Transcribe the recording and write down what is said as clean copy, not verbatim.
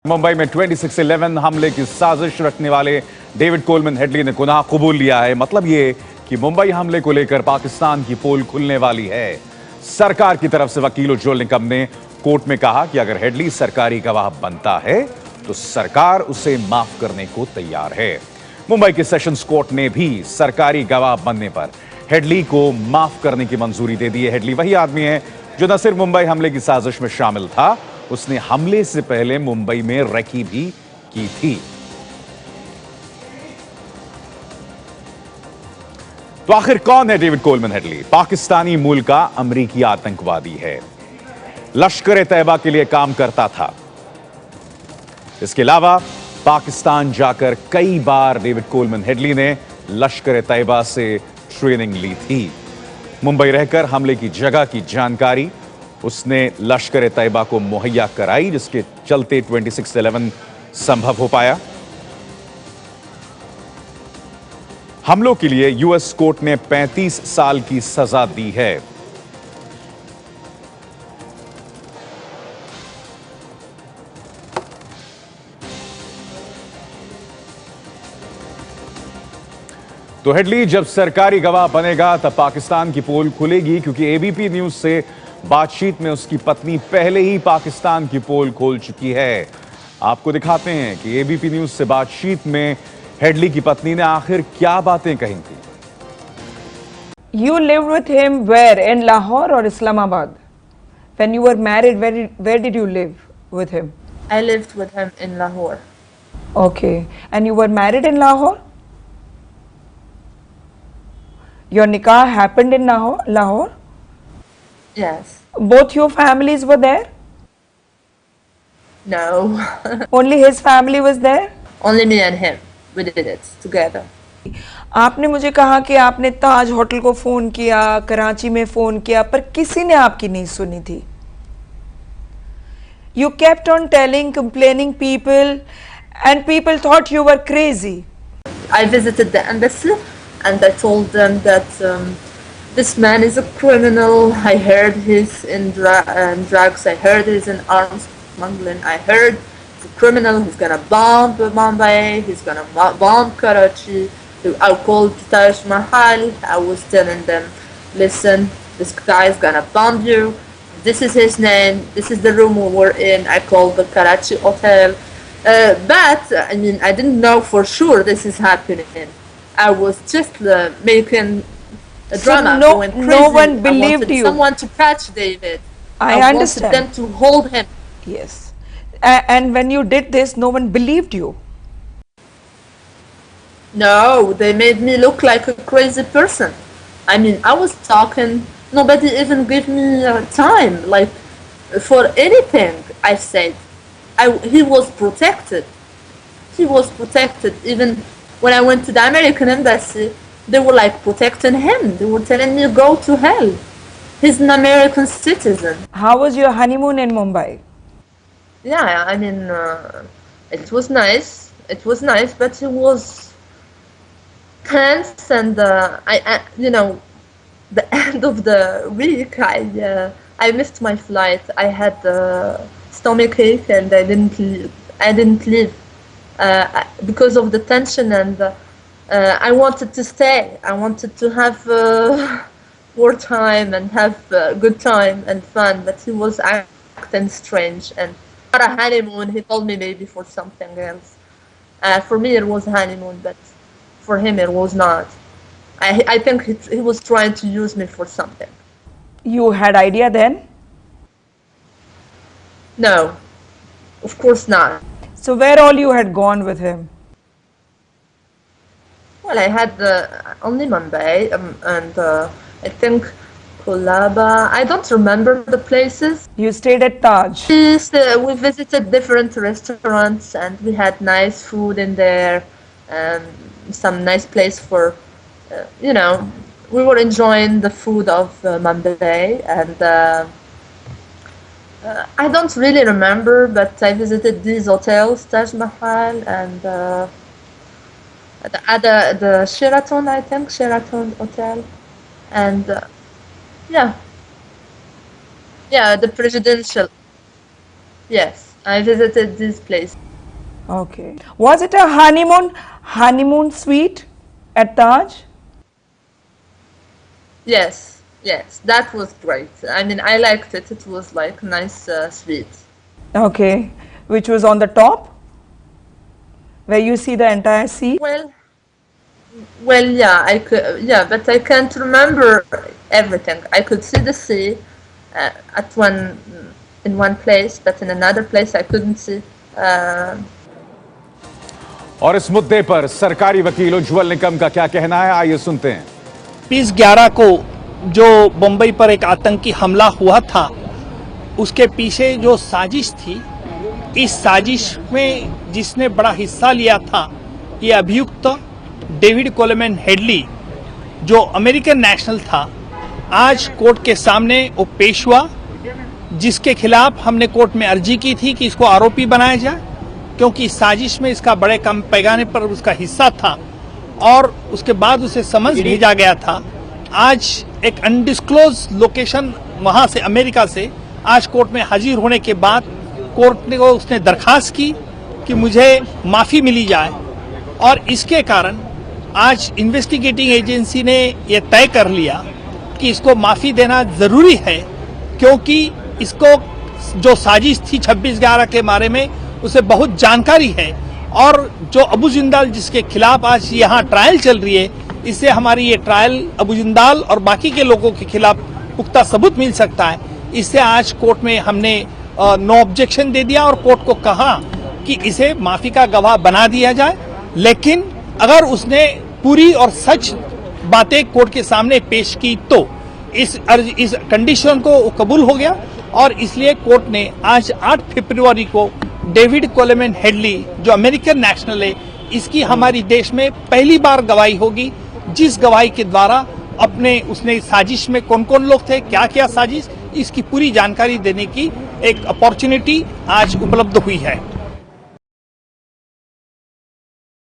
मुंबई में 26/11 हमले की साजिश रखने वाले डेविड कोलमन हेडली ने गुनाह कबूल लिया है। मतलब ये कि मुंबई हमले को लेकर पाकिस्तान की पोल खुलने वाली है। सरकार की तरफ से वकील जोल निकम ने कोर्ट में कहा कि अगर हेडली सरकारी गवाह बनता है तो सरकार उसे माफ करने को तैयार है। मुंबई के सेशंस कोर्ट ने भी सरकारी गवाह बनने पर हेडली को माफ करने की मंजूरी दे दी है। हेडली वही आदमी है जो न सिर्फ मुंबई हमले की साजिश में शामिल था, उसने हमले से पहले मुंबई में रेकी भी की थी। तो आखिर कौन है डेविड कोलमन हेडली? पाकिस्तानी मूल का अमरीकी आतंकवादी है। लश्कर-ए-तैयबा के लिए काम करता था। इसके अलावा पाकिस्तान जाकर कई बार डेविड कोलमन हेडली ने लश्कर-ए-तैयबा से ट्रेनिंग ली थी। मुंबई रहकर हमले की जगह की जानकारी उसने लश्कर-ए-तैयबा को मुहैया कराई, जिसके चलते 26/11 संभव हो पाया। हमलों के लिए यूएस कोर्ट ने 35 साल की सजा दी है। तो हेडली जब सरकारी गवाह बनेगा तब पाकिस्तान की पोल खुलेगी, क्योंकि एबीपी न्यूज से बातचीत में उसकी पत्नी पहले ही पाकिस्तान की पोल खोल चुकी है। आपको दिखाते हैं कि एबीपी न्यूज से बातचीत में हेडली की पत्नी ने आखिर क्या बातें कही थी। You lived with him where? In Lahore or Islamabad? When you were married, where did you live with him? I lived with him in Lahore. Okay. And you were married in Lahore? Your nikah happened in Lahore? Yes. Both your families were there? No. Only his family was there? Only me and him. We did it together. आपने मुझे कहा कि आपने ताज hotel को phone किया, कराची में phone किया, पर किसी ने आपकी नहीं सुनी थी. You kept on telling, complaining people, and people thought you were crazy. I visited the embassy and I told them that this man is a criminal. I heard he's in drugs. I heard he's in arms smuggling. I heard he's a criminal. He's gonna bomb Mumbai. He's gonna bomb Karachi. I called Taj Mahal. I was telling them, listen, this guy is gonna bomb you. This is his name. This is the room we were in. I called the Karachi hotel. But I mean, I didn't know for sure this is happening. I was just making a drama, going crazy. No one believed you. Someone to catch David. I understand. wanted them to hold him. Yes. And when you did this, no one believed you. No, they made me look like a crazy person. I mean, I was talking. Nobody even gave me time, like, for anything I said. He was protected. He was protected. Even when I went to the American embassy, they were like protecting him. They were telling me, go to hell. He's an American citizen. How was your honeymoon in Mumbai? Yeah, I mean, it was nice. It was nice, but it was tense, and I you know, the end of the week, I missed my flight. I had stomach ache, and I didn't leave because of the tension, and I wanted to stay. I wanted to have more time and have good time and fun, but he was acting strange. And not a honeymoon. He told me maybe for something else. For me, it was honeymoon, but for him, it was not. I think he was trying to use me for something. You had idea then? No, of course not. So where all you had gone with him? Well, I had only Mumbai and I think Kolaba. I don't remember the places. You stayed at Taj? We visited different restaurants and we had nice food in there and some nice place for, you know, we were enjoying the food of Mumbai, and I don't really remember, but I visited these hotels, Taj Mahal and the Sheraton, I think, Sheraton Hotel, and yeah, the presidential, yes. I visited this place. Okay. Was it a honeymoon suite at Taj? Yes, yes, that was great. I mean, I liked it. It was like nice suite. Okay. Which was on the top? Where you see the entire sea? Well, yeah, I could, yeah, but I can't remember everything. I could see the sea in one place, but in another place I couldn't see. और इस मुद्दे पर सरकारी वकील उज्जवल निकम का क्या कहना है, आइए सुनते हैं। 2011 को जो मुंबई पर एक आतंकी हमला हुआ था, उसके पीछे जो साजिश थी, इस साजिश में जिसने बड़ा हिस्सा लिया था, ये अभियुक्त डेविड कोलमैन हेडली, जो अमेरिकन नेशनल था, आज कोर्ट के सामने वो पेश हुआ, जिसके खिलाफ हमने कोर्ट में अर्जी की थी कि इसको आरोपी बनाया जाए, क्योंकि साजिश में इसका बड़े कम पैमाने पर उसका हिस्सा था और उसके बाद उसे समझ भेजा गया था। आज एक अनडिस्क्लोज लोकेशन वहां से, अमेरिका से, आज कोर्ट में हाजिर होने के बाद कोर्ट ने उसने दरखास्त की कि मुझे माफी मिली जाए, और इसके कारण आज इन्वेस्टिगेटिंग एजेंसी ने यह तय कर लिया कि इसको माफी देना जरूरी है, क्योंकि इसको जो साजिश थी 26/11 के बारे में उसे बहुत जानकारी है, और जो अबू जिंदाल जिसके खिलाफ आज यहाँ ट्रायल चल रही है, इससे हमारी ये ट्रायल अबू जिंदाल और बाकी के लोगों के खिलाफ पुख्ता सबूत मिल सकता है। इससे आज कोर्ट में हमने नो ऑब्जेक्शन दे दिया और कोर्ट को कहा कि इसे माफी का गवाह बना दिया जाए, लेकिन अगर उसने पूरी और सच बातें कोर्ट के सामने पेश की तो इस कंडीशन को कबूल हो गया, और इसलिए कोर्ट ने आज 8 फरवरी को डेविड कोलमैन हेडली, जो अमेरिकन नेशनल है, इसकी हमारी देश में पहली बार गवाही होगी, जिस गवाही के द्वारा उसने साजिश में कौन कौन लोग थे, क्या क्या साजिश, इसकी पूरी जानकारी देने की एक अपॉर्चुनिटी आज उपलब्ध हुई है।